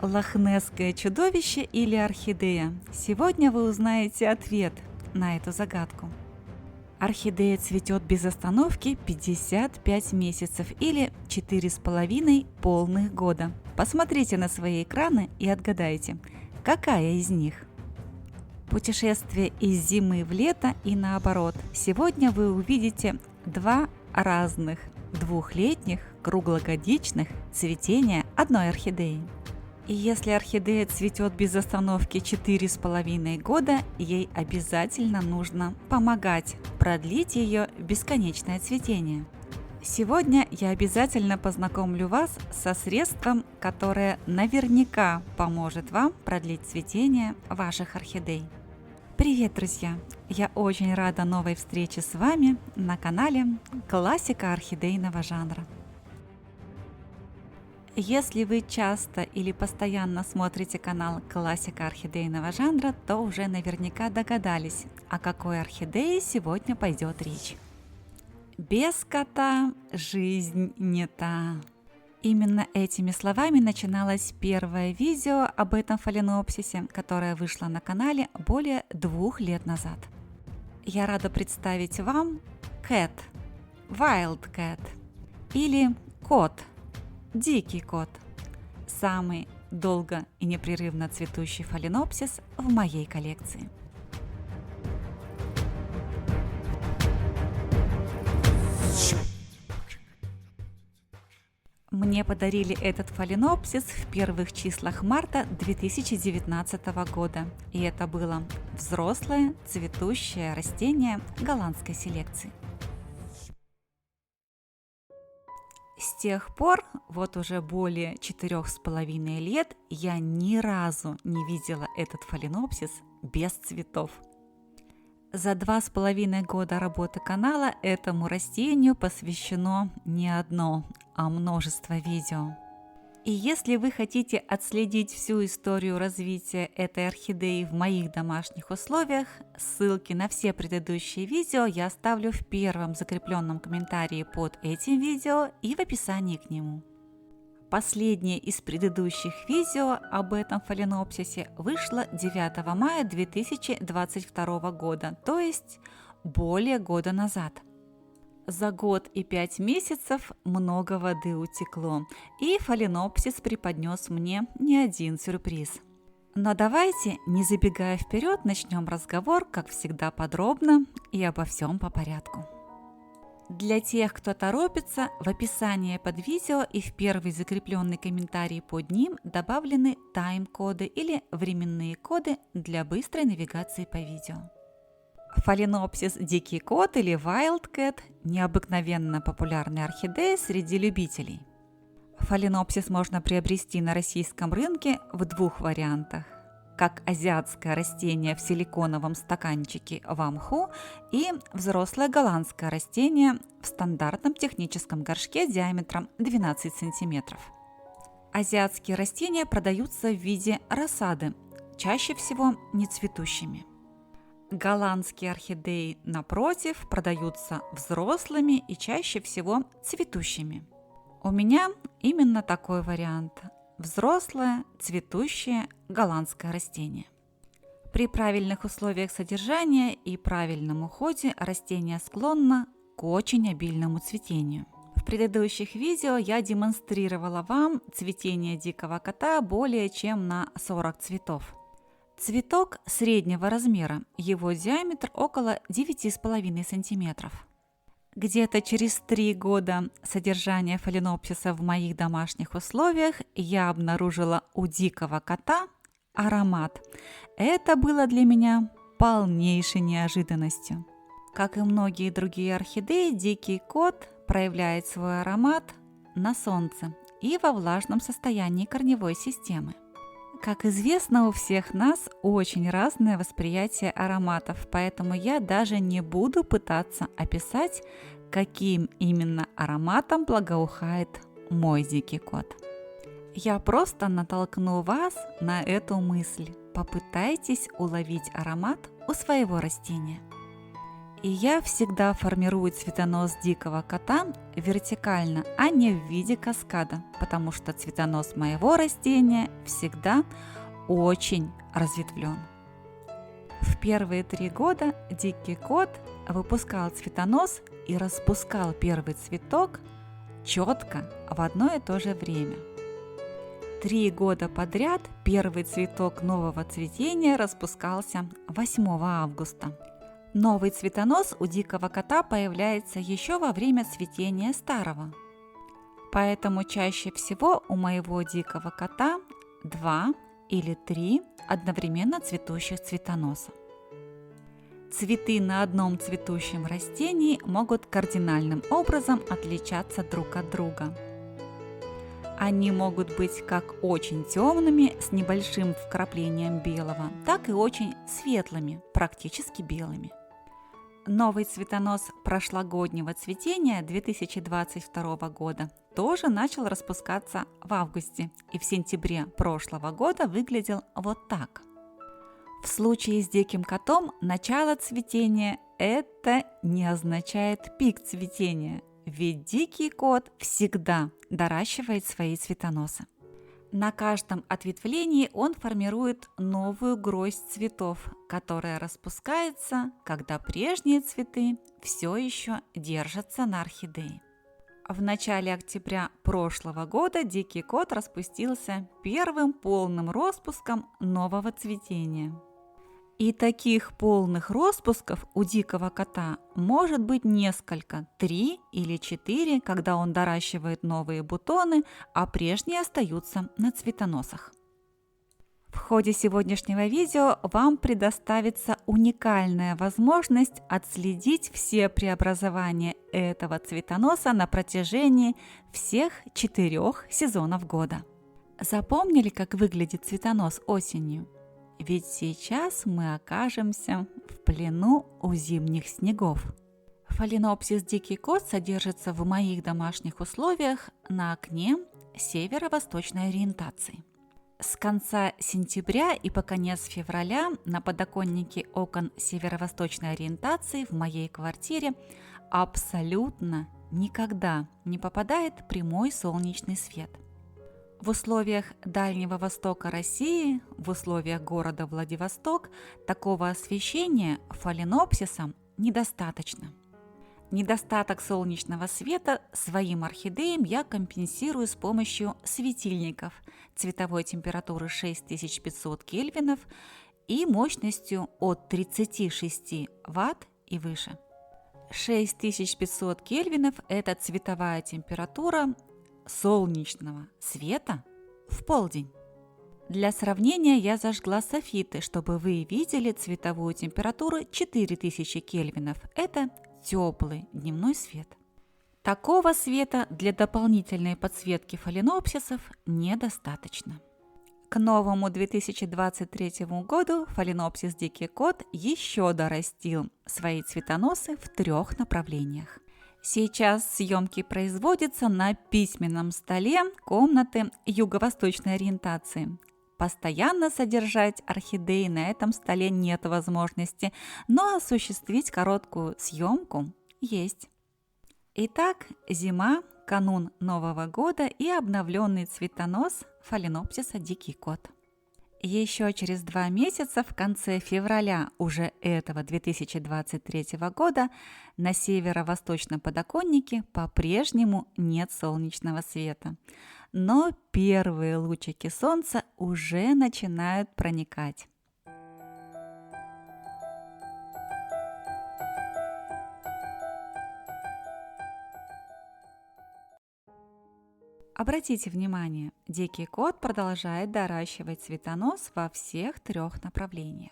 Лохнесское чудовище или орхидея? Сегодня вы узнаете ответ на эту загадку. Орхидея цветет без остановки 55 месяцев или 4,5 полных года. Посмотрите на свои экраны и отгадайте, какая из них. Путешествие из зимы в лето и наоборот. Сегодня вы увидите два разных двухлетних круглогодичных цветения одной орхидеи. И если орхидея цветет без остановки 4,5 года, ей обязательно нужно помогать продлить ее бесконечное цветение. Сегодня я обязательно познакомлю вас со средством, которое наверняка поможет вам продлить цветение ваших орхидей. Привет, друзья! Я очень рада новой встрече с вами на канале Классика орхидейного жанра. Если вы часто или постоянно смотрите канал Классика орхидейного жанра, то уже наверняка догадались, о какой орхидее сегодня пойдет речь. Без кота жизнь не та. Именно этими словами начиналось первое видео об этом фаленопсисе, которое вышло на канале более 2 лет назад. Я рада представить вам Cat, Wild Cat или кот, дикий кот, самый долго и непрерывно цветущий фаленопсис в моей коллекции. Мне подарили этот фаленопсис в первых числах марта 2019 года, и это было взрослое цветущее растение голландской селекции. С тех пор, вот уже более 4,5 лет, я ни разу не видела этот фаленопсис без цветов. За 2,5 года работы канала этому растению посвящено не одно, а множество видео. И если вы хотите отследить всю историю развития этой орхидеи в моих домашних условиях, ссылки на все предыдущие видео я оставлю в первом закрепленном комментарии под этим видео и в описании к нему. Последнее из предыдущих видео об этом фаленопсисе вышло 9 мая 2022 года, то есть более года назад. За год и 5 месяцев много воды утекло, и фаленопсис преподнес мне не один сюрприз. Но давайте, не забегая вперед, начнем разговор, как всегда, подробно и обо всем по порядку. Для тех, кто торопится, в описании под видео и в первый закрепленный комментарий под ним добавлены тайм-коды или временные коды для быстрой навигации по видео. Фаленопсис дикий кот или Wild Cat – необыкновенно популярная орхидея среди любителей. Фаленопсис можно приобрести на российском рынке в 2 вариантах – как азиатское растение в силиконовом стаканчике в мху и взрослое голландское растение в стандартном техническом горшке диаметром 12 см. Азиатские растения продаются в виде рассады, чаще всего нецветущими. Голландские орхидеи, напротив, продаются взрослыми и чаще всего цветущими. У меня именно такой вариант – взрослое, цветущее голландское растение. При правильных условиях содержания и правильном уходе растение склонно к очень обильному цветению. В предыдущих видео я демонстрировала вам цветение дикого кота более чем на 40 цветов. Цветок среднего размера, его диаметр около 9,5 см. Где-то через 3 года содержания фаленопсиса в моих домашних условиях я обнаружила у дикого кота аромат. Это было для меня полнейшей неожиданностью. Как и многие другие орхидеи, дикий кот проявляет свой аромат на солнце и во влажном состоянии корневой системы. Как известно, у всех нас очень разное восприятие ароматов, поэтому я даже не буду пытаться описать, каким именно ароматом благоухает мой дикий кот. Я просто натолкну вас на эту мысль. Попытайтесь уловить аромат у своего растения. И я всегда формирую цветонос дикого кота вертикально, а не в виде каскада, потому что цветонос моего растения всегда очень разветвлен. В первые 3 года дикий кот выпускал цветонос и распускал первый цветок четко в одно и то же время. 3 года подряд первый цветок нового цветения распускался 8 августа. Новый цветонос у дикого кота появляется еще во время цветения старого. Поэтому чаще всего у моего дикого кота 2 или 3 одновременно цветущих цветоноса. Цветы на одном цветущем растении могут кардинальным образом отличаться друг от друга. Они могут быть как очень темными с небольшим вкраплением белого, так и очень светлыми, практически белыми. Новый цветонос прошлогоднего цветения 2022 года тоже начал распускаться в августе и в сентябре прошлого года выглядел вот так. В случае с диким котом начало цветения – это не означает пик цветения, ведь дикий кот всегда доращивает свои цветоносы. На каждом ответвлении он формирует новую гроздь цветов, которая распускается, когда прежние цветы все еще держатся на орхидее. В начале октября прошлого года дикий кот распустился первым полным распуском нового цветения. И таких полных распусков у дикого кота может быть несколько, 3 или 4, когда он доращивает новые бутоны, а прежние остаются на цветоносах. В ходе сегодняшнего видео вам предоставится уникальная возможность отследить все преобразования этого цветоноса на протяжении всех 4 сезонов года. Запомнили, как выглядит цветонос осенью? Ведь сейчас мы окажемся в плену у зимних снегов. Фаленопсис дикий кот содержится в моих домашних условиях на окне северо-восточной ориентации. С конца сентября и по конец февраля на подоконнике окон северо-восточной ориентации в моей квартире абсолютно никогда не попадает прямой солнечный свет. В условиях Дальнего Востока России, в условиях города Владивосток, такого освещения фаленопсисам недостаточно. Недостаток солнечного света своим орхидеям я компенсирую с помощью светильников цветовой температуры 6500 кельвинов и мощностью от 36 Вт и выше. 6500 кельвинов – это цветовая температура солнечного света в полдень. Для сравнения я зажгла софиты, чтобы вы видели цветовую температуру 4000 кельвинов. Это теплый дневной свет. Такого света для дополнительной подсветки фаленопсисов недостаточно. К новому 2023 году фаленопсис дикий кот еще дорастил свои цветоносы в 3 направлениях. Сейчас съемки производятся на письменном столе комнаты юго-восточной ориентации. Постоянно содержать орхидеи на этом столе нет возможности, но осуществить короткую съемку есть. Итак, зима, канун Нового года и обновленный цветонос фаленопсиса дикий кот. Еще через 2 месяца, в конце февраля уже этого 2023 года, на северо-восточном подоконнике по-прежнему нет солнечного света. Но первые лучики солнца уже начинают проникать. Обратите внимание, дикий кот продолжает доращивать цветонос во всех 3 направлениях.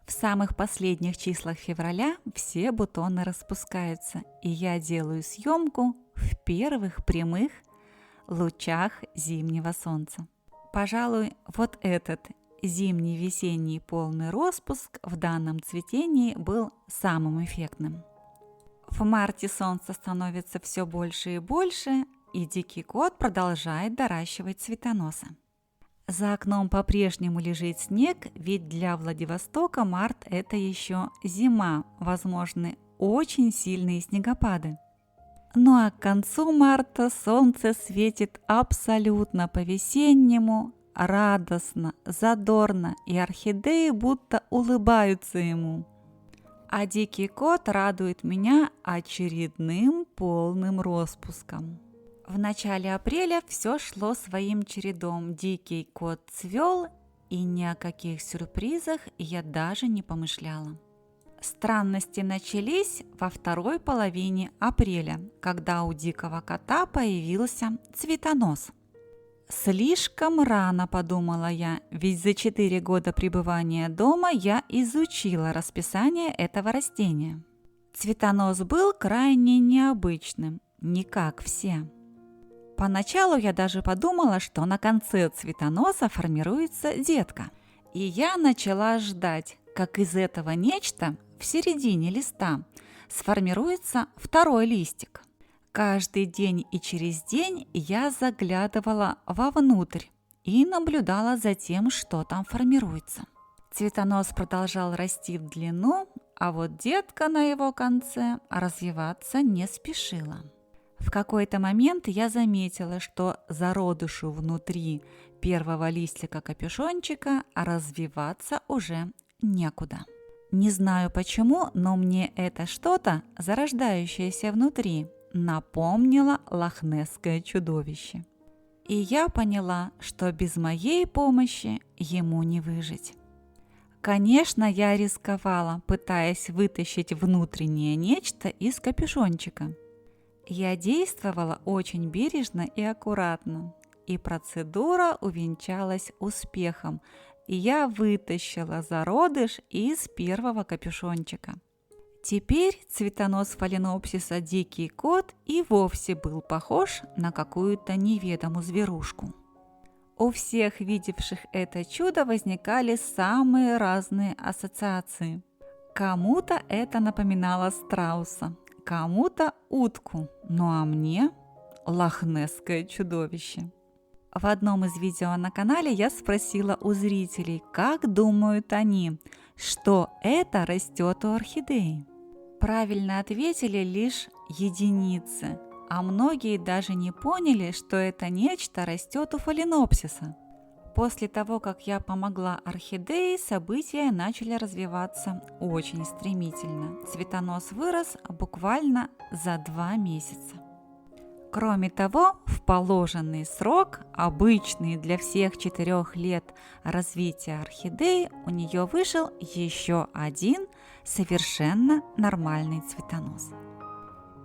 В самых последних числах февраля все бутоны распускаются, и я делаю съемку в первых прямых лучах зимнего солнца. Пожалуй, вот этот зимний-весенний полный распуск в данном цветении был самым эффектным. В марте солнце становится все больше и больше, и дикий кот продолжает доращивать цветоносы. За окном по-прежнему лежит снег, ведь для Владивостока март – это еще зима, возможны очень сильные снегопады. Ну а к концу марта солнце светит абсолютно по-весеннему, радостно, задорно, и орхидеи будто улыбаются ему. А дикий кот радует меня очередным полным распуском. В начале апреля все шло своим чередом. Дикий кот цвел, и ни о каких сюрпризах я даже не помышляла. Странности начались во второй половине апреля, когда у дикого кота появился цветонос. Слишком рано, подумала я, ведь за 4 года пребывания дома я изучила расписание этого растения. Цветонос был крайне необычным, не как все. Поначалу я даже подумала, что на конце цветоноса формируется детка. И я начала ждать, как из этого нечто в середине листа сформируется второй листик. Каждый день и через день я заглядывала вовнутрь и наблюдала за тем, что там формируется. Цветонос продолжал расти в длину, а вот детка на его конце развиваться не спешила. В какой-то момент я заметила, что зародышу внутри первого листика капюшончика развиваться уже некуда. Не знаю почему, но мне это что-то, зарождающееся внутри, напомнило лохнесское чудовище. И я поняла, что без моей помощи ему не выжить. Конечно, я рисковала, пытаясь вытащить внутреннее нечто из капюшончика. Я действовала очень бережно и аккуратно, и процедура увенчалась успехом, и я вытащила зародыш из первого капюшончика. Теперь цветонос фаленопсиса дикий кот и вовсе был похож на какую-то неведомую зверушку. У всех видевших это чудо возникали самые разные ассоциации. Кому-то это напоминало страуса, кому-то утку, ну а мне лохнесское чудовище. В одном из видео на канале я спросила у зрителей, как думают они, что это растет у орхидеи. Правильно ответили лишь единицы, а многие даже не поняли, что это нечто растет у фаленопсиса. После того, как я помогла орхидее, события начали развиваться очень стремительно. Цветонос вырос буквально за 2 месяца. Кроме того, в положенный срок, обычный для всех 4 лет развития орхидеи, у нее вышел еще один совершенно нормальный цветонос.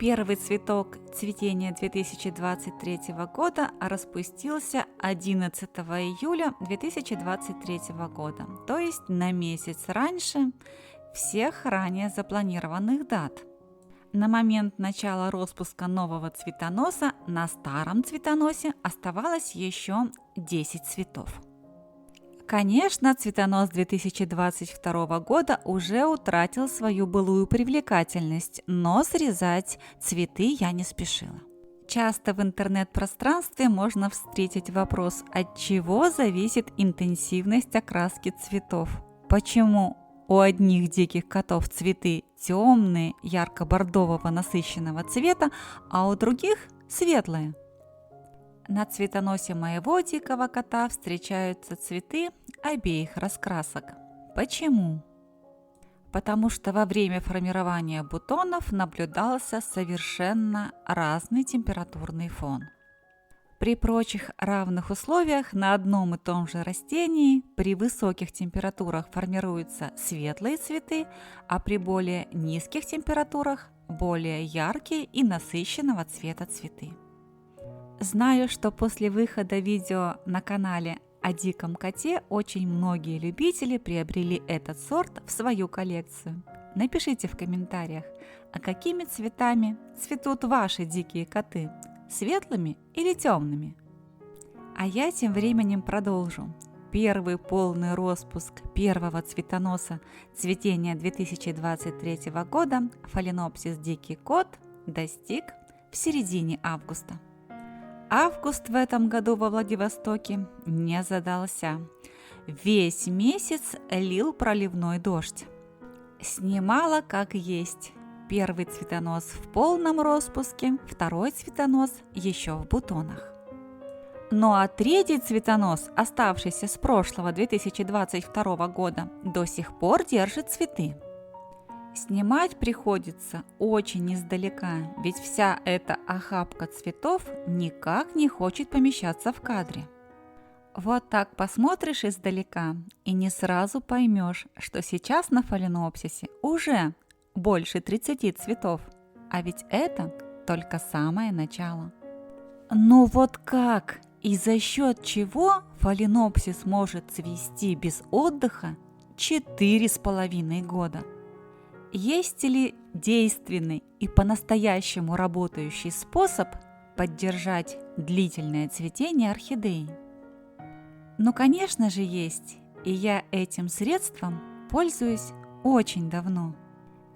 Первый цветок цветения 2023 года распустился 11 июля 2023 года, то есть на месяц раньше всех ранее запланированных дат. На момент начала распуска нового цветоноса на старом цветоносе оставалось еще 10 цветов. Конечно, цветонос 2022 года уже утратил свою былую привлекательность, но срезать цветы я не спешила. Часто в интернет-пространстве можно встретить вопрос, от чего зависит интенсивность окраски цветов. Почему у одних диких котов цветы темные, ярко-бордового насыщенного цвета, а у других светлые? На цветоносе моего дикого кота встречаются цветы обеих раскрасок. Почему? Потому что во время формирования бутонов наблюдался совершенно разный температурный фон. При прочих равных условиях на одном и том же растении при высоких температурах формируются светлые цветы, а при более низких температурах более яркие и насыщенного цвета цветы. Знаю, что после выхода видео на канале о диком коте очень многие любители приобрели этот сорт в свою коллекцию. Напишите в комментариях, а какими цветами цветут ваши дикие коты? Светлыми или темными? А я тем временем продолжу. Первый полный распуск первого цветоноса цветения 2023 года фаленопсис дикий кот достиг в середине августа. Август в этом году во Владивостоке не задался. Весь месяц лил проливной дождь. Снимала как есть. Первый цветонос в полном распуске, второй цветонос еще в бутонах. Ну а третий цветонос, оставшийся с прошлого 2022 года, до сих пор держит цветы. Снимать приходится очень издалека, ведь вся эта охапка цветов никак не хочет помещаться в кадре. Вот так посмотришь издалека и не сразу поймешь, что сейчас на фаленопсисе уже больше 30 цветов, а ведь это только самое начало. Ну вот как и за счет чего фаленопсис может цвести без отдыха 4,5 года? Есть ли действенный и по-настоящему работающий способ поддержать длительное цветение орхидеи? Ну, конечно же, есть, и я этим средством пользуюсь очень давно.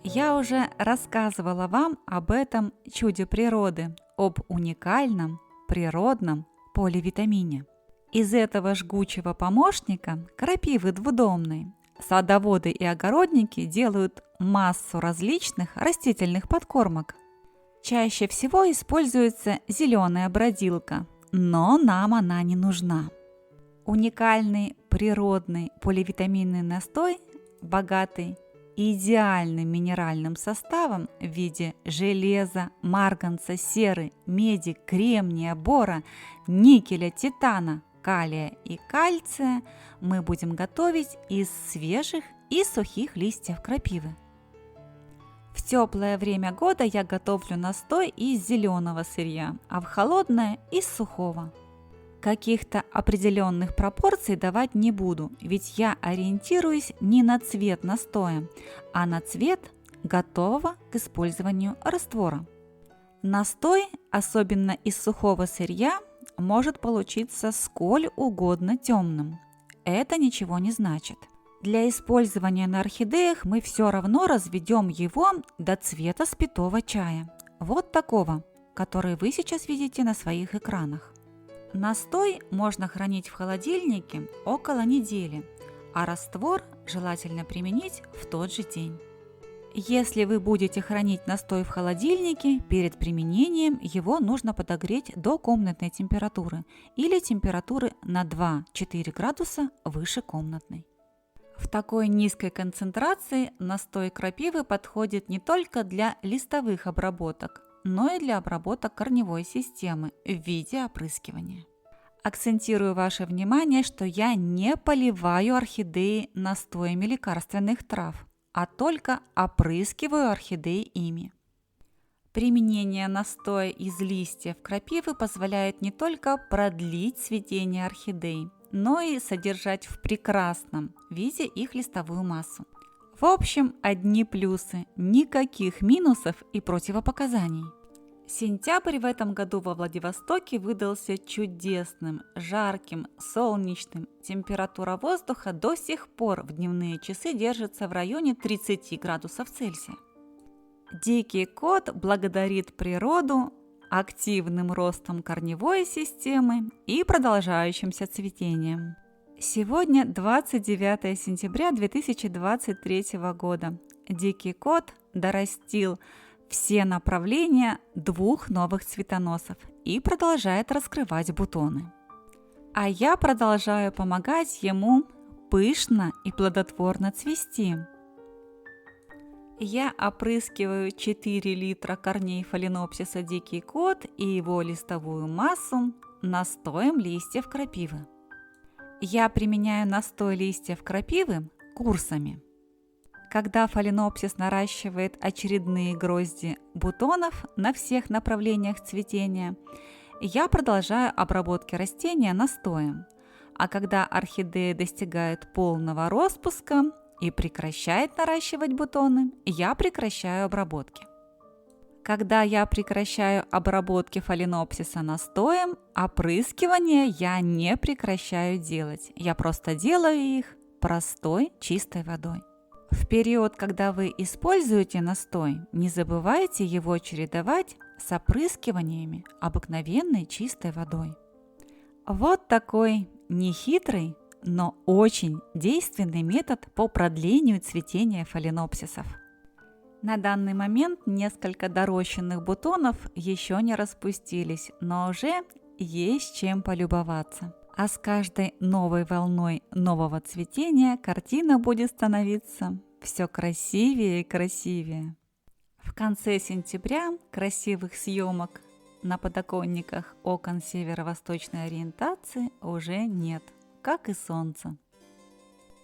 Я уже рассказывала вам об этом чуде природы, об уникальном природном поливитамине. Из этого жгучего помощника крапивы двудомной садоводы и огородники делают массу различных растительных подкормок. Чаще всего используется зеленая бродилка, но нам она не нужна. Уникальный природный поливитаминный настой, богатый идеальным минеральным составом в виде железа, марганца, серы, меди, кремния, бора, никеля, титана, калия и кальция, мы будем готовить из свежих и сухих листьев крапивы. В теплое время года я готовлю настой из зеленого сырья, а в холодное – из сухого. Каких-то определенных пропорций давать не буду, ведь я ориентируюсь не на цвет настоя, а на цвет готового к использованию раствора. Настой, особенно из сухого сырья, может получиться сколь угодно темным. Это ничего не значит. Для использования на орхидеях мы все равно разведем его до цвета спитого чая. Вот такого, который вы сейчас видите на своих экранах. Настой можно хранить в холодильнике около недели, а раствор желательно применить в тот же день. Если вы будете хранить настой в холодильнике, перед применением его нужно подогреть до комнатной температуры или температуры на 2-4 градуса выше комнатной. В такой низкой концентрации настой крапивы подходит не только для листовых обработок, но и для обработок корневой системы в виде опрыскивания. Акцентирую ваше внимание, что я не поливаю орхидеи настоями лекарственных трав, а только опрыскиваю орхидеи ими. Применение настоя из листьев крапивы позволяет не только продлить цветение орхидей, но и содержать в прекрасном виде их листовую массу. В общем, одни плюсы, никаких минусов и противопоказаний. Сентябрь в этом году во Владивостоке выдался чудесным, жарким, солнечным. Температура воздуха до сих пор в дневные часы держится в районе 30 градусов Цельсия. Дикий кот благодарит природу активным ростом корневой системы и продолжающимся цветением. Сегодня 29 сентября 2023 года. Дикий кот дорастил все направления 2 новых цветоносов и продолжает раскрывать бутоны. А я продолжаю помогать ему пышно и плодотворно цвести. Я опрыскиваю 4 литра корней фаленопсиса дикий кот и его листовую массу настоем листьев крапивы. Я применяю настой листьев крапивы курсами. Когда фаленопсис наращивает очередные грозди бутонов на всех направлениях цветения, я продолжаю обработки растения настоем. А когда орхидея достигает полного распуска и прекращает наращивать бутоны, я прекращаю обработки. Когда я прекращаю обработки фаленопсиса настоем, опрыскивание я не прекращаю делать. Я просто делаю их простой чистой водой. В период, когда вы используете настой, не забывайте его чередовать с опрыскиваниями обыкновенной чистой водой. Вот такой нехитрый, но очень действенный метод по продлению цветения фаленопсисов. На данный момент несколько дорощенных бутонов еще не распустились, но уже есть чем полюбоваться. А с каждой новой волной нового цветения картина будет становиться все красивее и красивее. В конце сентября красивых съемок на подоконниках окон северо-восточной ориентации уже нет, как и солнца.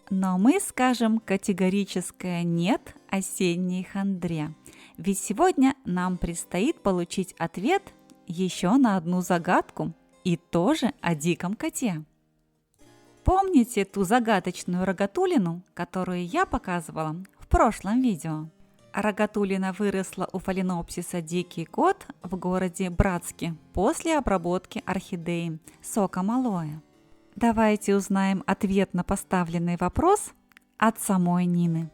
Но мы скажем категорическое «нет» осенней хандре, ведь сегодня нам предстоит получить ответ еще на одну загадку и тоже о диком коте. Помните ту загадочную рогатулину, которую я показывала в прошлом видео? Рогатулина выросла у фаленопсиса дикий кот в городе Братске после обработки орхидеи соком алоэ. Давайте узнаем ответ на поставленный вопрос от самой Нины.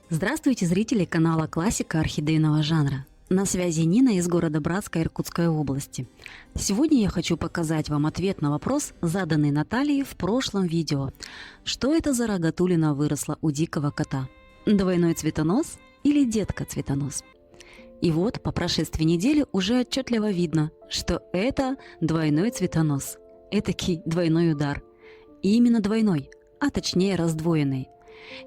Здравствуйте, зрители канала «Классика орхидейного жанра». На связи Нина из города Братска Иркутской области. Сегодня я хочу показать вам ответ на вопрос, заданный Натальей в прошлом видео. Что это за рогатулина выросла у дикого кота? Двойной цветонос или детка-цветонос? И вот по прошествии недели уже отчетливо видно, что это двойной цветонос. Этакий двойной удар. И именно двойной, а точнее раздвоенный.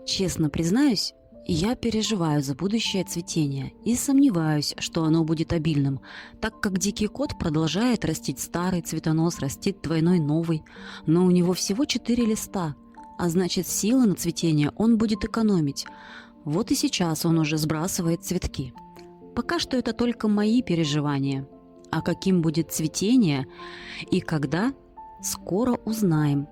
Честно признаюсь, я переживаю за будущее цветение и сомневаюсь, что оно будет обильным, так как дикий кот продолжает растить старый цветонос, растит двойной новый, но у него всего 4 листа, а значит силы на цветение он будет экономить. Вот и сейчас он уже сбрасывает цветки. Пока что это только мои переживания. А каким будет цветение и когда, скоро узнаем.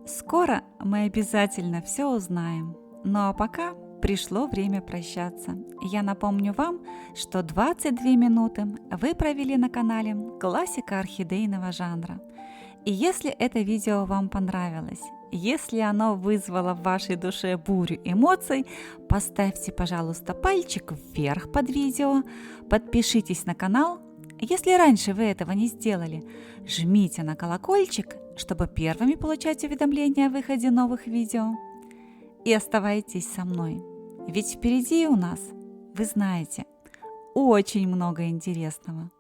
Скоро мы обязательно все узнаем. Ну а пока пришло время прощаться. Я напомню вам, что 22 минуты вы провели на канале «Классика орхидейного жанра». И если это видео вам понравилось, если оно вызвало в вашей душе бурю эмоций, поставьте, пожалуйста, пальчик вверх под видео, подпишитесь на канал. Если раньше вы этого не сделали, жмите на колокольчик, чтобы первыми получать уведомления о выходе новых видео. И оставайтесь со мной, ведь впереди у нас, вы знаете, очень много интересного.